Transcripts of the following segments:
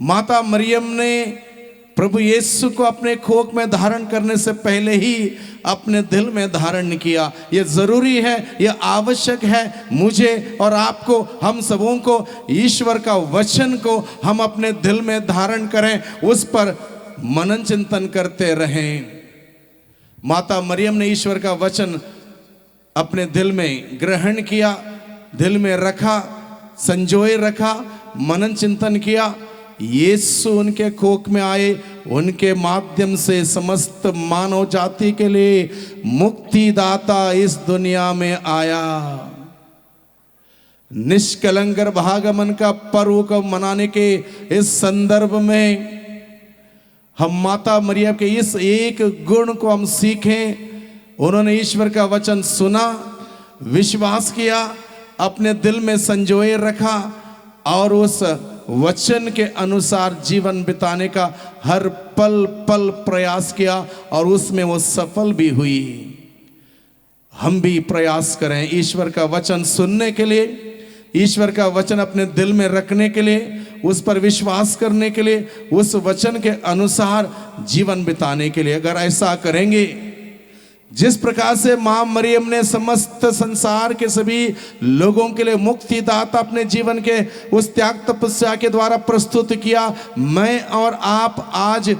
माता मरियम ने प्रभु यीशु को अपने कोख में धारण करने से पहले ही अपने दिल में धारण किया। ये जरूरी है, ये आवश्यक है मुझे और आपको, हम सबों को ईश्वर का वचन को हम अपने दिल में धारण करें, उस पर मनन चिंतन करते रहें। माता मरियम ने ईश्वर का वचन अपने दिल में ग्रहण किया, दिल में रखा, संजोए रखा, मनन चिंतन किया। यीशु उनके कोख में आए, उनके माध्यम से समस्त मानव जाति के लिए मुक्तिदाता इस दुनिया में आया। निष्कलंक भागमन का पर्व को मनाने के इस संदर्भ में हम माता मरियम के इस एक गुण को हम सीखें। उन्होंने ईश्वर का वचन सुना, विश्वास किया, अपने दिल में संजोए रखा और उस वचन के अनुसार जीवन बिताने का हर पल पल प्रयास किया और उसमें वो सफल भी हुई। हम भी प्रयास करें ईश्वर का वचन सुनने के लिए, ईश्वर का वचन अपने दिल में रखने के लिए, उस पर विश्वास करने के लिए, उस वचन के अनुसार जीवन बिताने के लिए। अगर ऐसा करेंगे, जिस प्रकार से मां मरियम ने समस्त संसार के सभी लोगों के लिए मुक्तिदाता अपने जीवन के उस त्याग तपस्या के द्वारा प्रस्तुत किया, मैं और आप आज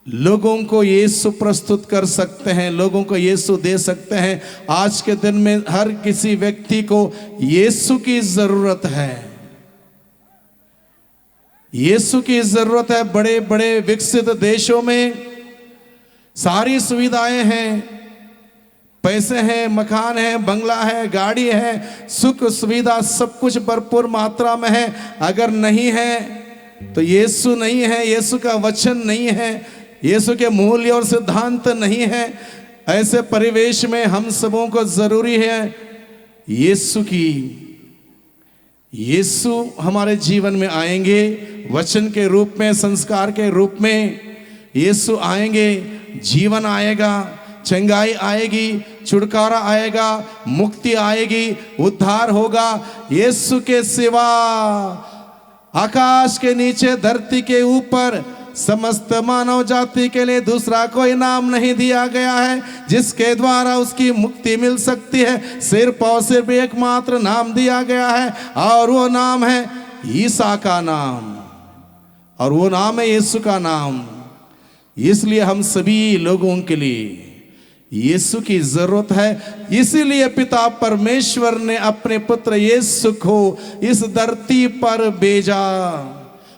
लोगों को यीशु प्रस्तुत कर सकते हैं, लोगों को यीशु दे सकते हैं। आज के दिन में हर किसी व्यक्ति को यीशु की जरूरत है, यीशु की जरूरत है। बड़े बड़े विकसित देशों में सारी सुविधाएं हैं, पैसे हैं, मकान है, बंगला है, गाड़ी है, सुख सुविधा सब कुछ भरपूर मात्रा में है। अगर नहीं है तो यीशु नहीं है, यीशु का वचन नहीं है, यीशु के मूल्य और सिद्धांत नहीं है। ऐसे परिवेश में हम सबों को जरूरी है यीशु की। यीशु हमारे जीवन में आएंगे वचन के रूप में, संस्कार के रूप में। यीशु आएंगे, जीवन आएगा, चंगाई आएगी, छुटकारा आएगा, मुक्ति आएगी, उद्धार होगा। यीशु के सिवा आकाश के नीचे, धरती के ऊपर समस्त मानव जाति के लिए दूसरा कोई नाम नहीं दिया गया है जिसके द्वारा उसकी मुक्ति मिल सकती है। सिर्फ और सिर्फ एकमात्र नाम दिया गया है और वो नाम है ईसा का नाम, और वो नाम है यीशु का नाम। इसलिए हम सभी लोगों के लिए यीशु की जरूरत है। इसीलिए पिता परमेश्वर ने अपने पुत्र यीशु को इस धरती पर भेजा।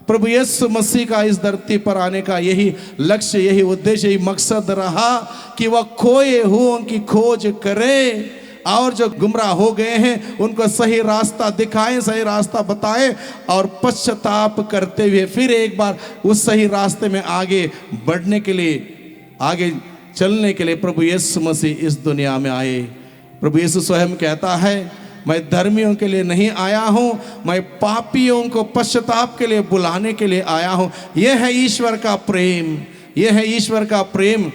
प्रभु यीशु मसीह का इस धरती पर आने का यही लक्ष्य, यही उद्देश्य, यही मकसद रहा कि वह खोए हुओं की खोज करे और जो गुमराह हो गए हैं उनको सही रास्ता दिखाएं, सही रास्ता बताएं और पश्चाताप करते हुए फिर एक बार उस सही रास्ते में आगे बढ़ने के लिए, आगे चलने के लिए प्रभु यीशु मसीह इस दुनिया में आए। प्रभु यीशु स्वयं कहता है, मैं धर्मियों के लिए नहीं आया हूं, मैं पापियों को पश्चाताप के लिए बुलाने के लिए आया हूं। यह है ईश्वर का प्रेम, यह है ईश्वर का प्रेम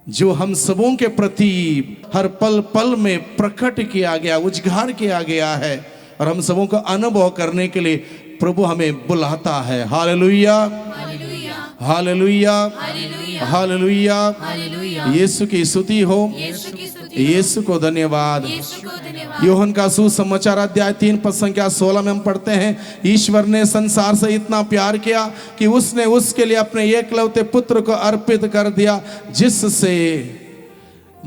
जो हम सबों के प्रति हर पल पल में प्रकट किया गया, उजागर किया गया है और हम सबों को अनुभव करने के लिए प्रभु हमें बुलाता है। हालेलुया, हालेलुया, हालेलुया, यीशु की स्तुति हो, यीशु को धन्यवाद। यूहन्ना का सुसमाचार अध्याय 3 पद संख्या 16 में हम पढ़ते हैं, ईश्वर ने संसार से इतना प्यार किया कि उसने उसके लिए अपने एकलौते पुत्र को अर्पित कर दिया, जिससे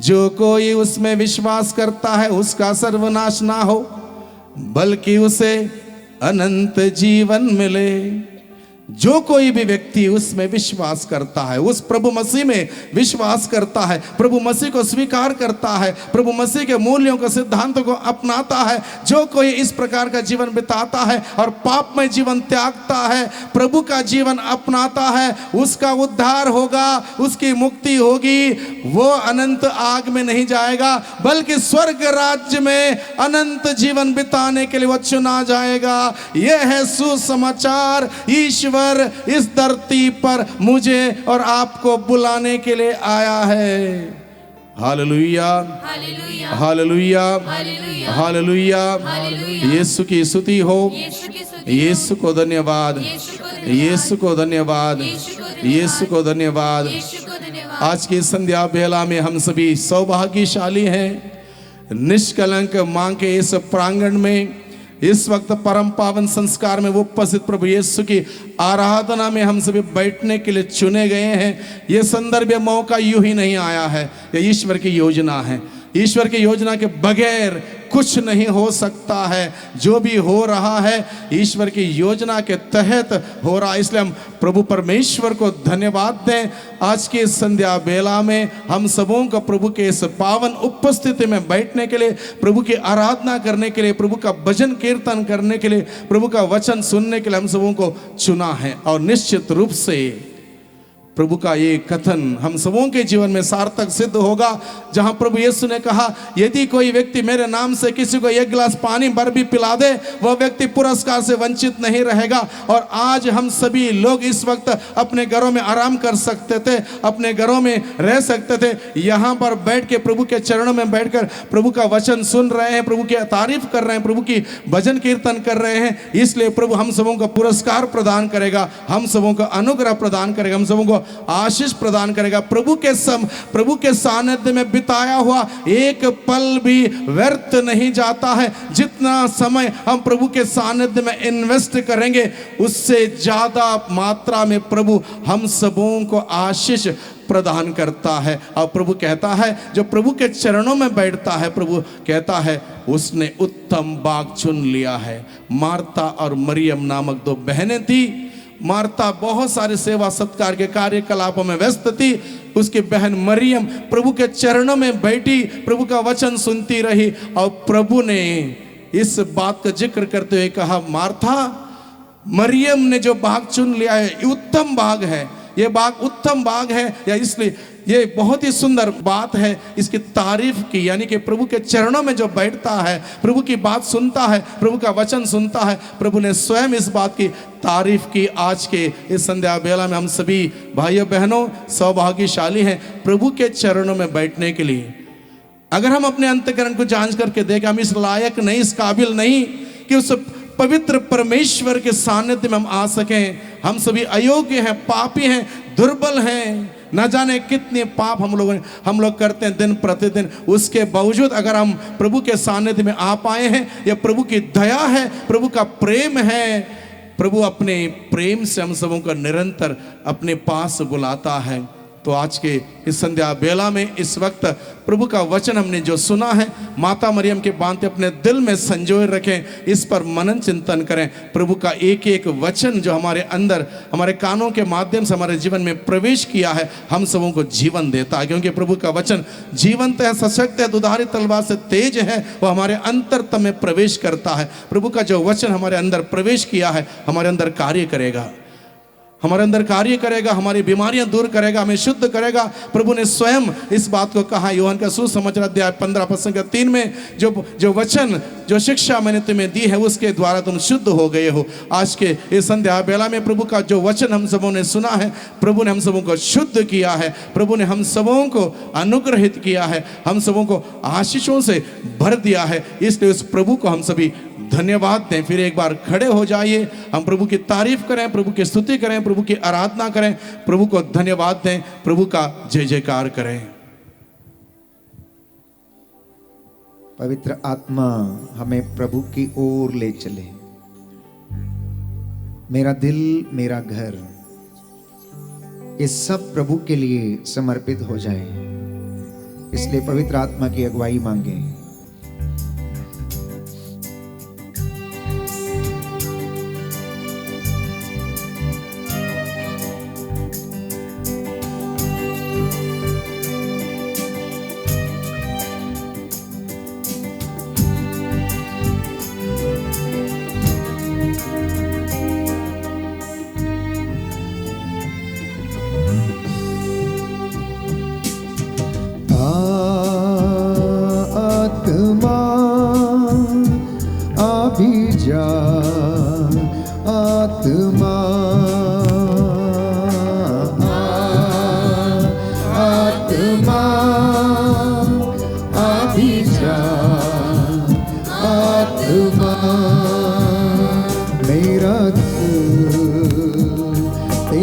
जो कोई उसमें विश्वास करता है उसका सर्वनाश ना हो बल्कि उसे अनंत जीवन मिले। जो कोई भी व्यक्ति उसमें विश्वास करता है, उस प्रभु मसीह में विश्वास करता है, प्रभु मसीह को स्वीकार करता है, प्रभु मसीह के मूल्यों को, सिद्धांतों को अपनाता है, जो कोई इस प्रकार का जीवन बिताता है और पाप में जीवन त्यागता है, प्रभु का जीवन अपनाता है, उसका उद्धार होगा, उसकी मुक्ति होगी। वो अनंत आग में नहीं जाएगा बल्कि स्वर्ग राज्य में अनंत जीवन बिताने के लिए वो चुना जाएगा। यह है सुसमाचार। ईश्वर इस धरती पर मुझे और आपको बुलाने के लिए आया है। Hallelujah, hallelujah, hallelujah. यीशु की स्तुति हो, यीशु को धन्यवाद, यीशु को धन्यवाद, यीशु को धन्यवाद। आज की संध्या बेला में हम सभी सौभाग्यशाली हैं। निष्कलंक मां के इस प्रांगण में इस वक्त परम पावन संस्कार में उपस्थित प्रभु यीशु की आराधना में हम सभी बैठने के लिए चुने गए हैं। ये संदर्भ मौका यूं ही नहीं आया है, ये ईश्वर की योजना है। ईश्वर की योजना के बगैर कुछ नहीं हो सकता है। जो भी हो रहा है ईश्वर की योजना के तहत हो रहा है, इसलिए हम प्रभु परमेश्वर को धन्यवाद दें। आज की संध्या बेला में हम सबों को प्रभु के इस पावन उपस्थिति में बैठने के लिए, प्रभु की आराधना करने के लिए, प्रभु का भजन कीर्तन करने के लिए, प्रभु का वचन सुनने के लिए हम सबों को चुना है। और निश्चित रूप से प्रभु का ये कथन हम सबों के जीवन में सार्थक सिद्ध होगा, जहां प्रभु यीशु ने कहा, यदि कोई व्यक्ति मेरे नाम से किसी को एक गिलास पानी भर भी पिला दे, वह व्यक्ति पुरस्कार से वंचित नहीं रहेगा। और आज हम सभी लोग इस वक्त अपने घरों में आराम कर सकते थे, अपने घरों में रह सकते थे। यहाँ पर बैठ के प्रभु के चरणों में बैठकर प्रभु का वचन सुन रहे हैं, प्रभु की तारीफ कर रहे हैं, प्रभु की भजन कीर्तन कर रहे हैं। इसलिए प्रभु हम सबों को पुरस्कार प्रदान करेगा, हम सबों को अनुग्रह प्रदान करेगा, हम सबों को आशीष प्रदान करेगा। प्रभु के सानिध्य में बिताया हुआ एक पल भी व्यर्थ नहीं जाता है। जितना समय हम प्रभु के सानिध्य में इन्वेस्ट करेंगे, उससे ज्यादा मात्रा में प्रभु हम सबों को आशीष प्रदान करता है। और प्रभु कहता है, जो प्रभु के चरणों में बैठता है, प्रभु कहता है उसने उत्तम बाग चुन लिया है। मार्ता और मरियम नामक दो बहनें थी। मार्ता बहुत सारे सेवा सत्कार के कार्यकलापों में व्यस्त थी। उसकी बहन मरियम प्रभु के चरणों में बैठी, प्रभु का वचन सुनती रही। और प्रभु ने इस बात का जिक्र करते हुए कहा, मार्था, मरियम ने जो बाग चुन लिया है ये उत्तम बाग है, ये बाग उत्तम बाग है। या इसलिए ये बहुत ही सुंदर बात है, इसकी तारीफ की। यानी कि प्रभु के चरणों में जो बैठता है, प्रभु की बात सुनता है, प्रभु का वचन सुनता है, प्रभु ने स्वयं इस बात की तारीफ की। आज के इस संध्या बेला में हम सभी भाइयों बहनों सौभाग्यशाली हैं प्रभु के चरणों में बैठने के लिए। अगर हम अपने अंतःकरण को जांच करके देखें, हम इस लायक नहीं, इस काबिल नहीं कि उस पवित्र परमेश्वर के सानिध्य में हम आ सकें। हम सभी अयोग्य हैं, पापी हैं, दुर्बल हैं। न जाने कितने पाप हम लोग करते हैं दिन प्रतिदिन। उसके बावजूद अगर हम प्रभु के सानिध्य में आ पाए हैं, यह प्रभु की दया है, प्रभु का प्रेम है। प्रभु अपने प्रेम से हम सबों को निरंतर अपने पास बुलाता है। तो आज के इस संध्या बेला में इस वक्त प्रभु का वचन हमने जो सुना है, माता मरियम के बातें अपने दिल में संजोए रखें, इस पर मनन चिंतन करें। प्रभु का एक एक वचन जो हमारे अंदर, हमारे कानों के माध्यम से हमारे जीवन में प्रवेश किया है, हम सबों को जीवन देता है। क्योंकि प्रभु का वचन जीवंत है, सशक्त है, दुधारी तलवार से तेज है, वह हमारे अंतरतम में प्रवेश करता है। प्रभु का जो वचन हमारे अंदर प्रवेश किया है, हमारे अंदर कार्य करेगा, हमारे अंदर कार्य करेगा, हमारी बीमारियां दूर करेगा, हमें शुद्ध करेगा। प्रभु ने स्वयं इस बात को कहा। यूहन्ना का सुसमाचार अध्याय 15:3 में, जो वचन, जो शिक्षा मैंने तुम्हें दी है, उसके द्वारा तुम शुद्ध हो गए हो। आज के इस संध्या बेला में प्रभु का जो वचन हम सबों ने सुना है, प्रभु ने हम सबों को शुद्ध किया है, प्रभु ने हम सबों को अनुग्रहित किया है, हम सबों को आशीषों से भर दिया है। इसलिए उस प्रभु को हम सभी धन्यवाद दें। फिर एक बार खड़े हो जाइए, हम प्रभु की तारीफ करें, प्रभु की स्तुति करें, प्रभु की आराधना करें, प्रभु को धन्यवाद दें, प्रभु का जय जयकार करें। पवित्र आत्मा हमें प्रभु की ओर ले चले। मेरा दिल, मेरा घर, ये सब प्रभु के लिए समर्पित हो जाए। इसलिए पवित्र आत्मा की अगुवाई मांगे।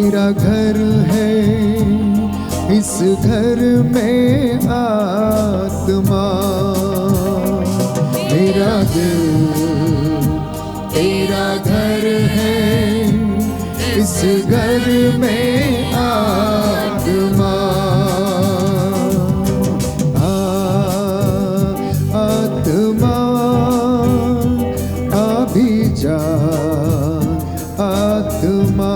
मेरा घर है, इस घर में आत्मा, मेरा दिल तेरा घर है, इस घर में आत्मा। आत्मा अभी जा, आत्मा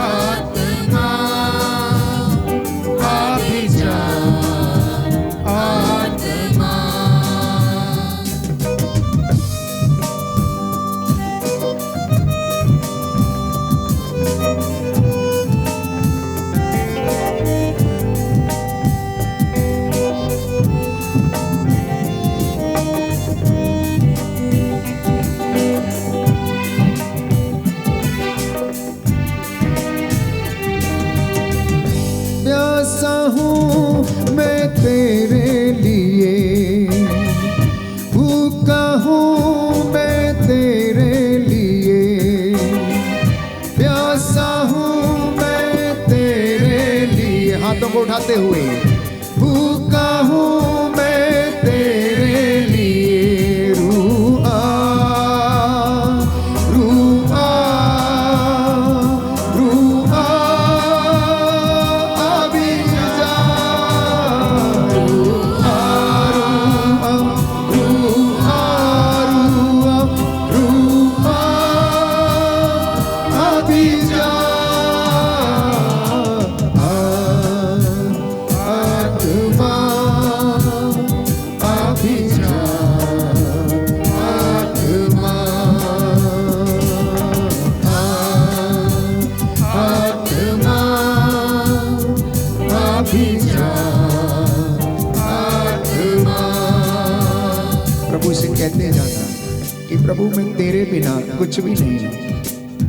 आत्मा अभी जा, आत्मा प्यासा हूँ मैं तेरे लिए, भूखा हूँ मैं तेरे लिए, प्यासा हूँ मैं तेरे लिए। हाथों को उठाते हुए, भूखा हूँ मैं तेरे लिए, रूह आ, रूह आ, रूह आ, अभी जा, रूह आ, रूह आ, रूह आ, रूह आ, अभी जा। आत्मा अभी जा, आत्मा, आत्मा अभी जा, आत्मा। प्रभु से कहते जाना कि प्रभु मैं तेरे बिना कुछ भी नहीं हूँ।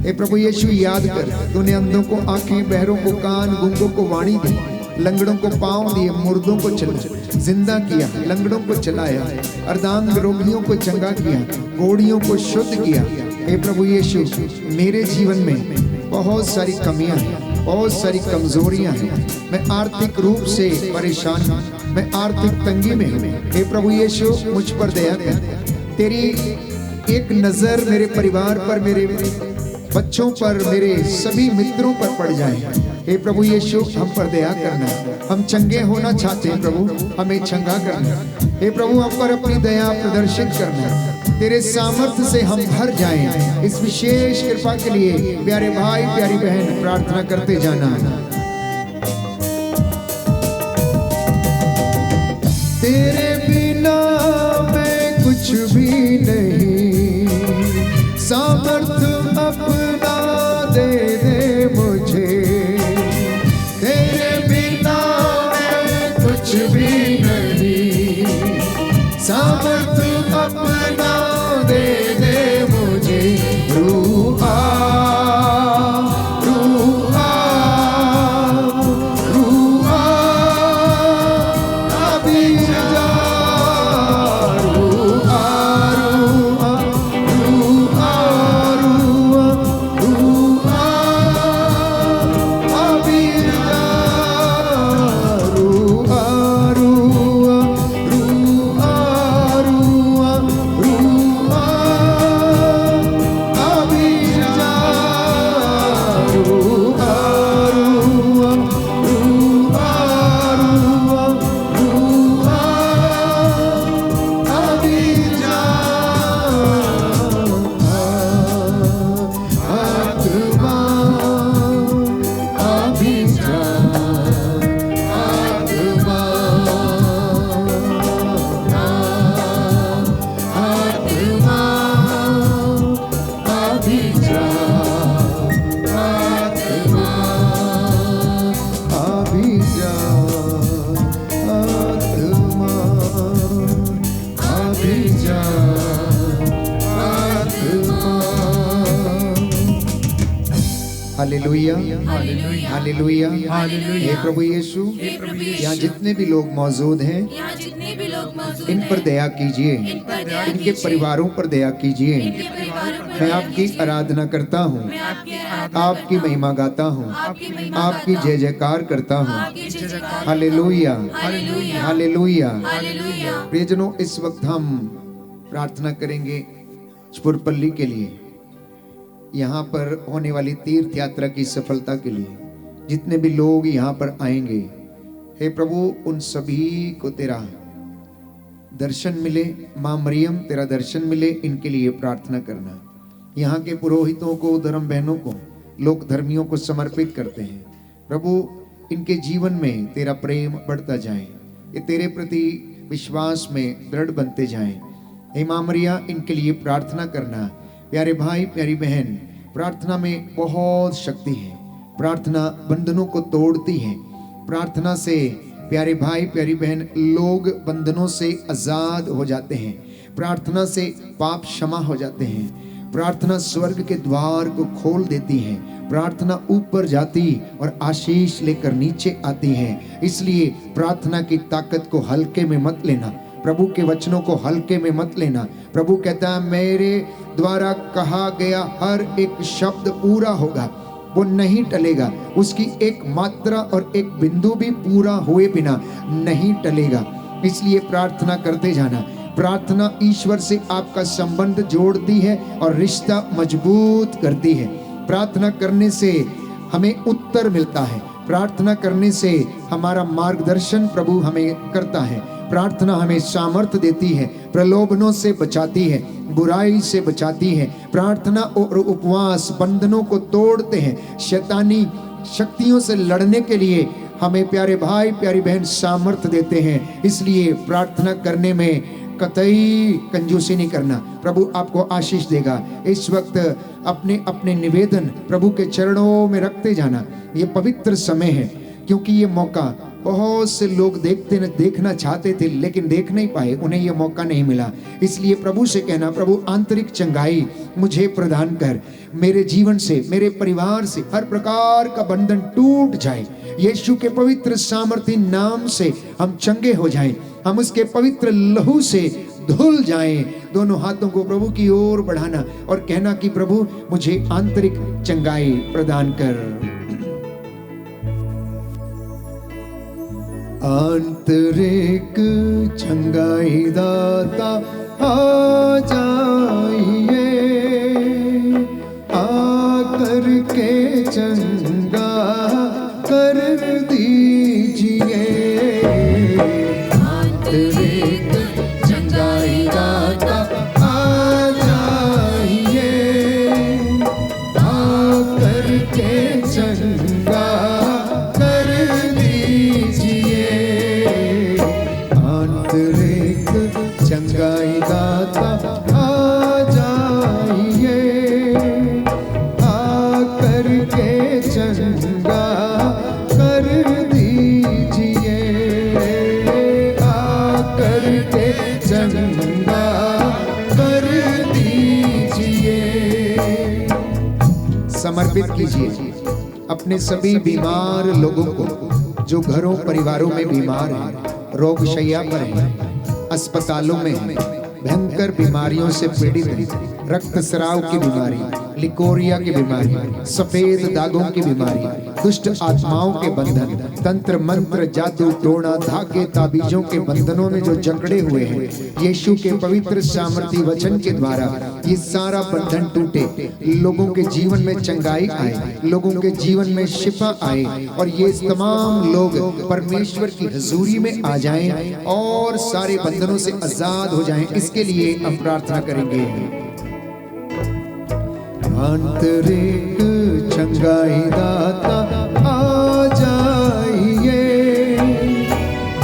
हे प्रभु यीशु याद कर, तूने अंधों को आंखें, बहरों को कान, गूंगों को वाणी दी, लंगड़ों को पांव दिए, मुर्दों को जिंदा किया, लंगड़ों को चलाया, अर्धांग रोगियों को चंगा किया, घोड़ियों को शुद्ध किया। हे प्रभु यीशु, मेरे जीवन में बहुत सारी कमियां हैं, बहुत सारी कमजोरियां हैं, मैं आर्थिक रूप से परेशान हूँ, मैं आर्थिक तंगी में हूँ। हे प्रभु यीशु मुझ पर दया कर, तेरी एक नजर मेरे परिवार पर, मेरे बच्चों पर, मेरे सभी मित्रों पर पड़ जाए। हे प्रभु यीशु हम पर दया करना, हम चंगे होना चाहते हैं प्रभु, हमें चंगा करना। हे प्रभु हम पर अपनी दया प्रदर्शित करना, तेरे सामर्थ्य से हम भर जाएं। इस विशेष कृपा के लिए प्यारे भाई प्यारी बहन प्रार्थना करते जाना। तेरे बिना मैं कुछ भी नहीं, सामर्थ्य अपना दे दे मुझे, तेरे बिना मैं कुछ भी नहीं, सामर्थ्य अपना दे दे मुझे, रूह आ, रूह आ, रूह आ, अभी जा, रूह आ, रूह आ, रूह आ, रूह आ, अभी जा, रूह आ, रूह आ, रूह आ, रूह आ, रूह आ, अभी जा, रूह आ, रूह आ, रूह आ, रूह आ, अभी जा। आत्मा अभी जा, आत्मा, आत्मा अभी जा, आत्मा अभी जा, आत्मा अभी जा, आत्मा। हालेलुया, हालेलुया, हे प्रभु यीशु, यहाँ जितने भी लोग मौजूद हैं, यहाँ जितने भी लोग इन पर दया कीजिए, इनके परिवारों पर दया कीजिए। मैं आपकी आराधना करता हूँ, आपकी महिमा गाता हूँ, आपकी जय जयकार करता हूँ। Hallelujah, hallelujah. प्रियजनों, इस वक्त हम प्रार्थना करेंगे चपुरपल्ली के लिए, यहाँ पर होने वाली तीर्थ यात्रा की सफलता के लिए। जितने भी लोग यहाँ पर आएंगे, हे प्रभु, उन सभी को तेरा दर्शन मिले, माँ मरियम तेरा दर्शन मिले, इनके लिए प्रार्थना करना। यहाँ के पुरोहितों को, धर्म बहनों को, लोक धर्मियों को समर्पित करते हैं। प्रभु, इनके जीवन में तेरा प्रेम बढ़ता जाए, ये तेरे प्रति विश्वास में दृढ़ बनते जाएं। हे माँ मरिया, इनके लिए प्रार्थना करना। प्यारे भाई, प्यारी बहन, प्रार्थना में बहुत शक्ति है। प्रार्थना बंधनों को तोड़ती है। प्रार्थना से प्यारे भाई, प्यारी बहन, लोग बंधनों से आजाद हो जाते हैं। प्रार्थना से पाप क्षमा हो जाते हैं। प्रार्थना स्वर्ग के द्वार को खोल देती है। प्रार्थना ऊपर जाती और आशीष लेकर नीचे आती है। इसलिए प्रार्थना की ताकत को हल्के में मत लेना, प्रभु के वचनों को हल्के में मत लेना। प्रभु कहता है, मेरे द्वारा कहा गया हर एक शब्द पूरा होगा, वो नहीं टलेगा। उसकी एक मात्रा और एक बिंदु भी पूरा हुए बिना नहीं टलेगा। इसलिए प्रार्थना करते जाना। प्रार्थना ईश्वर से आपका संबंध जोड़ती है और रिश्ता मजबूत करती है। प्रार्थना करने से हमें उत्तर मिलता है। प्रार्थना करने से हमारा मार्गदर्शन प्रभु हमें करता है। प्रार्थना हमें सामर्थ्य देती है, प्रलोभनों से बचाती है, बुराई से बचाती है। प्रार्थना और उपवास बंधनों को तोड़ते हैं। शैतानी शक्तियों से लड़ने के लिए हमें प्यारे भाई, प्यारी बहन सामर्थ्य देते हैं। इसलिए प्रार्थना करने में कतई कंजूसी नहीं करना। प्रभु आपको आशीष देगा। इस वक्त अपने अपने निवेदन प्रभु के चरणों में रखते जाना। ये पवित्र समय है, क्योंकि ये मौका बहुत से लोग देखना चाहते थे, लेकिन देख नहीं पाए, उन्हें यह मौका नहीं मिला। इसलिए प्रभु से कहना, प्रभु आंतरिक चंगाई मुझे प्रदान कर। मेरे जीवन से, मेरे परिवार से हर प्रकार का बंधन टूट जाए। यीशु के पवित्र सामर्थी नाम से हम चंगे हो जाएं, हम उसके पवित्र लहू से धुल जाएं। दोनों हाथों को प्रभु की ओर बढ़ाना और कहना कि प्रभु मुझे आंतरिक चंगाई प्रदान कर। आंतरिक चंगाई दाता आ जाइए, आकर के चंगा कर दीजिए। आंतरिक चंगाई दाता आ जाइए, आकर के चंगा चंगाई दाता आ जाइए, आकर के चंगा कर दीजिए, आकर के चंगा कर दीजिए। समर्पित कीजिए अपने सभी बीमार लोगों को, जो घरों परिवारों में बीमार हैं, रोग शैया पर हैं, अस्पतालों में हैं, भयंकर बीमारियों से पीड़ित हैं, रक्तस्राव की बीमारी, लिकोरिया की बीमारी, सफेद दागों की बीमारी, दुष्ट आत्माओं के बंधन, तंत्र मंत्र, जादू टोना, धागे ताबीजों के बंधनों में जो जकड़े हुए हैं, यीशु के पवित्र सामर्थी वचन के द्वारा ये सारा बंधन टूटे। लोगों के जीवन में चंगाई आए, लोगों के जीवन में शिफा आए और ये तमाम लोग परमेश्वर की हजूरी में आ जाएं और सारे बंधनों से आजाद हो जाएं। इसके लिए हम प्रार्थना करेंगे। आंतरिक चंगाई दाता आ जाइए,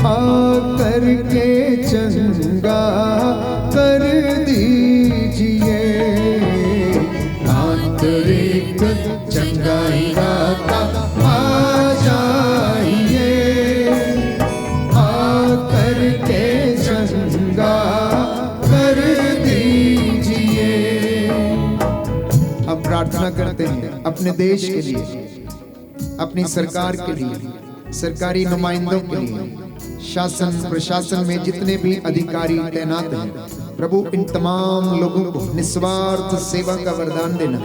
आकर के चंगा कर दीजिए। आंतरिक चंगाई दाता आ जाइए, आकर के चंगा कर दीजिए। हम प्रार्थना करते हैं अपने देश के लिए, अपनी सरकार के लिए, सरकारी नुमाइंदों के लिए, शासन प्रशासन में जितने भी अधिकारी तैनात हैं, प्रभु इन तमाम लोगों को निस्वार्थ सेवा का वरदान देना।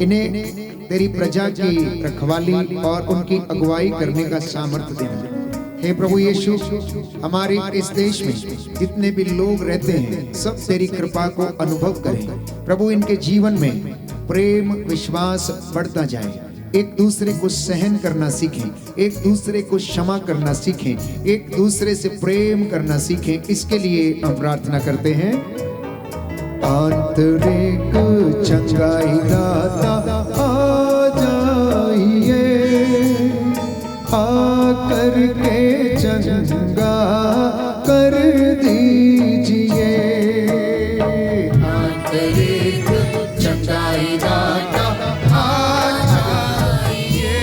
इन्हें तेरी प्रजा की रखवाली और उनकी अगुवाई करने का सामर्थ्य देना। हे प्रभु यीशु, हमारे इस देश में जितने भी लोग रहते हैं सब तेरी कृपा को अनुभव करें। प्रभु इनके जीवन में प्रेम विश्वास बढ़ता जाए, एक दूसरे को सहन करना सीखें, एक दूसरे को क्षमा करना सीखें, एक दूसरे से प्रेम करना सीखें। इसके लिए हम प्रार्थना करते हैं। आंतरिक चंगाई दाता आ जाइए, आकर के चंगा कर दीजिए। आंतरिक चंगाई दाता आ जाइए,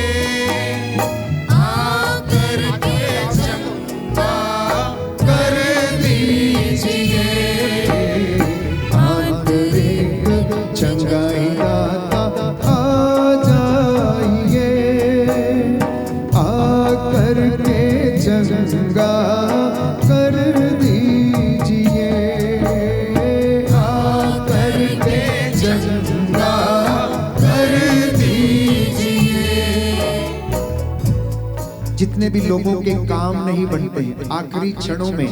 आकर के चंगा कर दीजिए। आंतरिक चंगाई दाता आ जाइए, आकर के चंगा कर दीजिए, आकर के चंगा कर दीजिए। जितने भी लोगों के काम नहीं बनते, आखिरी क्षणों में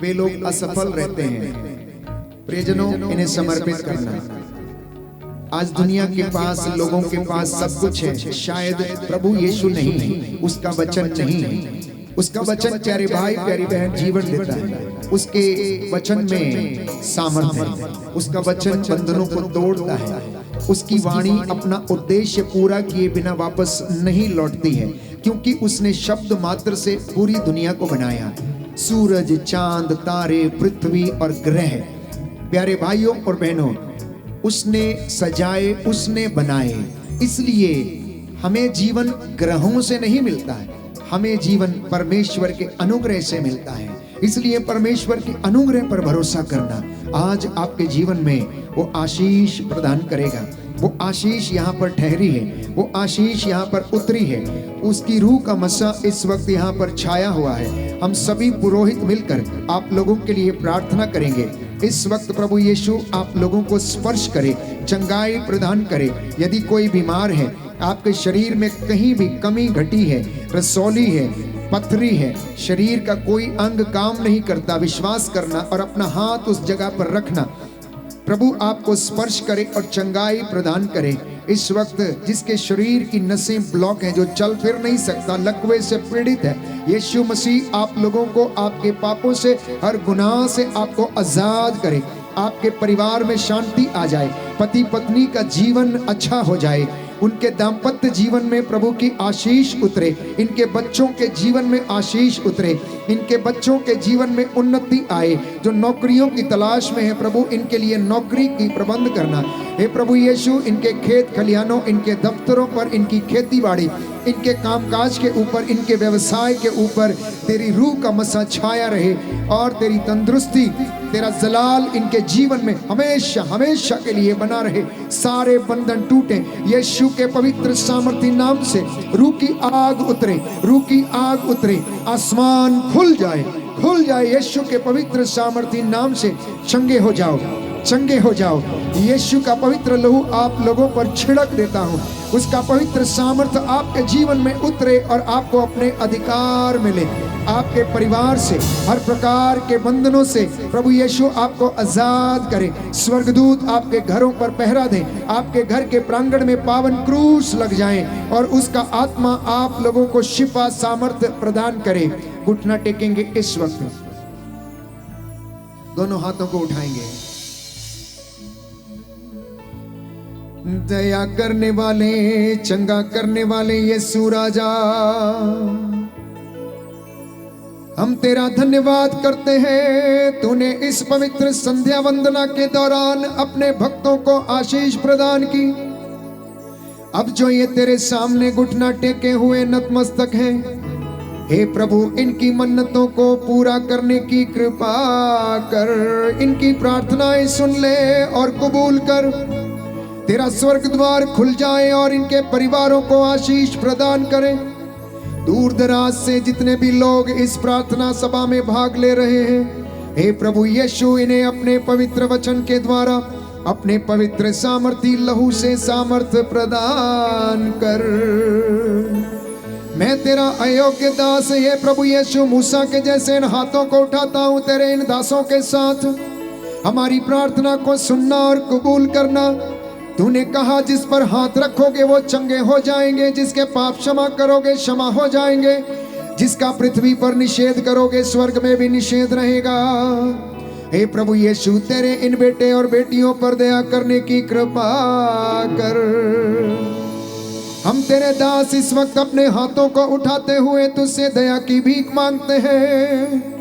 वे लोग असफल रहते हैं, प्रियजनों इन्हें समर्पित करना। आज दुनिया के पास लोगों के पास सब कुछ है, शायद प्रभु यीशु नहीं है, उसका वचन नहीं है। उसका वचन प्यारे भाई प्यारी बहन जीवन देता है, उसके वचन में सामर्थ्य है, उसका वचन बंधनों को तोड़ता है, उसकी वाणी अपना उद्देश्य पूरा किए बिना वापस नहीं लौटती है, क्योंकि उसने शब्द मात्र से पूरी दुनिया को बनाया। सूरज, चांद, तारे, पृथ्वी और ग्रह, प्यारे भाइयों और बहनों, उसने सजाए, उसने बनाए। इसलिए हमें जीवन ग्रहों से नहीं मिलता है, हमें जीवन परमेश्वर के अनुग्रह से मिलता है। इसलिए परमेश्वर के अनुग्रह पर भरोसा करना आज आपके जीवन में वो आशीष प्रदान करेगा। वो आशीष यहाँ पर ठहरी है, वो आशीष यहाँ पर उतरी है, उसकी रूह का मसा इस वक्त यहाँ पर छाया हुआ है। हम सभी पुरोहित मिलकर आप लोगों के लिए प्रार्थना करेंगे। इस वक्त प्रभु यीशु आप लोगों को स्पर्श करे, चंगाई प्रदान करे। यदि कोई बीमार है, आपके शरीर में कहीं भी कमी घटी है, रसौली है, पथरी है, शरीर का कोई अंग काम नहीं करता, विश्वास करना और अपना हाथ उस जगह पर रखना। प्रभु आपको स्पर्श करे और चंगाई प्रदान करे। इस वक्त जिसके शरीर की नसें ब्लॉक हैं, जो चल फिर नहीं सकता, लकवे से पीड़ित है, यीशु मसीह आप लोगों को आपके पापों से, हर गुनाह से आपको आजाद करे। आपके परिवार में शांति आ जाए, पति पत्नी का जीवन अच्छा हो जाए, उनके दाम्पत्य जीवन में प्रभु की आशीष उतरे, इनके बच्चों के जीवन में आशीष उतरे, इनके बच्चों के जीवन में उन्नति आए। जो नौकरियों की तलाश में है, प्रभु इनके लिए नौकरी की प्रबंध करना। हे प्रभु यीशु, इनके खेत खलिहानों, इनके दफ्तरों पर, इनकी खेती बाड़ी, इनके कामकाज के ऊपर, इनके व्यवसाय के ऊपर तेरी रूह का मसा छाया रहे और तेरी तंदुरुस्ती, तेरा जलाल इनके जीवन में हमेशा हमेशा के लिए बना रहे। सारे बंधन टूटे यीशु के पवित्र सामर्थी नाम से। रूह की आग उतरे, रूह की आग उतरे, आसमान खुल जाए, खुल जाए। यीशु के पवित्र सामर्थी नाम से चंगे हो जाओ, चंगे हो जाओ। यीशु का पवित्र लहू आप लोगों पर छिड़क देता हूँ, उसका पवित्र सामर्थ्य आपके जीवन में उतरे और आपको अपने अधिकार मिले। आपके परिवार से, हर प्रकार के बंधनों से प्रभु यीशु आपको आजाद करे। स्वर्गदूत आपके घरों पर पहरा दें, आपके घर के प्रांगण में पावन क्रूस लग जाएं और उसका आत्मा आप लोगों को शिफा सामर्थ्य प्रदान करे। घुटना टेकेंगे इस वक्त, दोनों हाथों को उठाएंगे। दया करने वाले, चंगा करने वाले यीशु राजा, हम तेरा धन्यवाद करते हैं। तूने इस पवित्र संध्या वंदना के दौरान अपने भक्तों को आशीष प्रदान की। अब जो ये तेरे सामने घुटना टेके हुए नतमस्तक हैं, हे प्रभु इनकी मन्नतों को पूरा करने की कृपा कर। इनकी प्रार्थनाएं सुन ले और कबूल कर। तेरा स्वर्ग द्वार खुल जाए और इनके परिवारों को आशीष प्रदान करे। दूर दराज से जितने भी लोग इस प्रार्थना सभा में भाग ले रहे हैं, हे प्रभु यीशु, इन्हें अपने पवित्र वचन के द्वारा अपने पवित्र सामर्थी लहू से सामर्थ्य प्रदान कर। मैं तेरा अयोग्य दास हे प्रभु यीशु मूसा के जैसे इन हाथों को उठाता हूं तेरे इन दासों के साथ। हमारी प्रार्थना को सुनना और कबूल करना। तूने कहा जिस पर हाथ रखोगे वो चंगे हो जाएंगे, जिसके पाप क्षमा करोगे क्षमा हो जाएंगे, जिसका पृथ्वी पर निषेध करोगे स्वर्ग में भी निषेध रहेगा। हे प्रभु यीशु, तेरे इन बेटे और बेटियों पर दया करने की कृपा कर। हम तेरे दास इस वक्त अपने हाथों को उठाते हुए तुझसे दया की भीख मांगते हैं।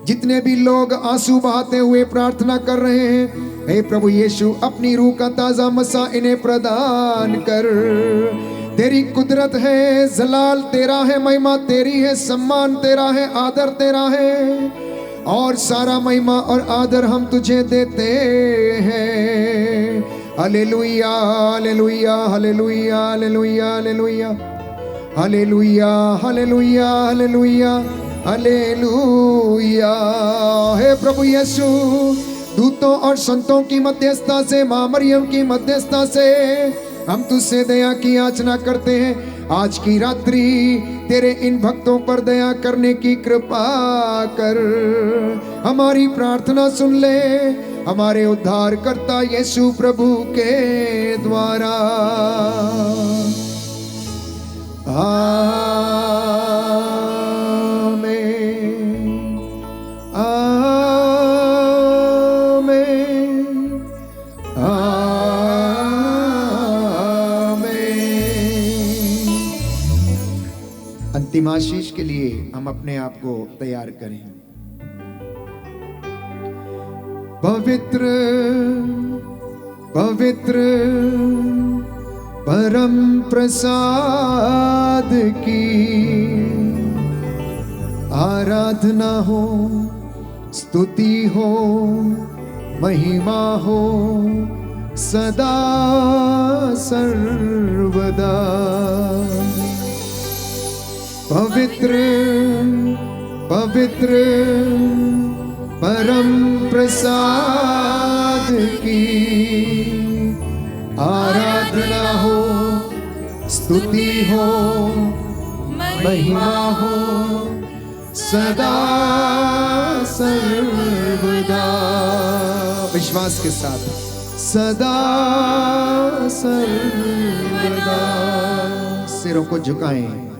जितने भी लोग आंसू बहाते हुए प्रार्थना कर रहे हैं, हे प्रभु यीशु, अपनी रूह का ताजा मसा इन्हें प्रदान कर। तेरी कुदरत है, जलाल तेरा है, महिमा तेरी है, सम्मान तेरा है, आदर तेरा है, और सारा महिमा और आदर हम तुझे देते हैं। Hallelujah hallelujah hallelujah hallelujah hallelujah hallelujah hallelujah hallelujah hallelujah. हे प्रभु यीशु, दूतों और संतों की मध्यस्थता से, मां मरियम की मध्यस्थता से हम तुझसे दया की याचना करते हैं। आज की रात्रि तेरे इन भक्तों पर दया करने की कृपा कर। हमारी प्रार्थना सुन ले हमारे उद्धारकर्ता यीशु प्रभु के द्वारा। अंतिम आशीष के लिए हम अपने आप को तैयार करें। पवित्र पवित्र परम प्रसाद की आराधना हो, स्तुति हो, महिमा हो सदा सर्वदा। पवित्र पवित्र परम प्रसाद की आराधना हो, स्तुति हो, महिमा हो सदा सर्वदा। विश्वास के साथ सदा सर्वदा। सिरों को झुकाएं।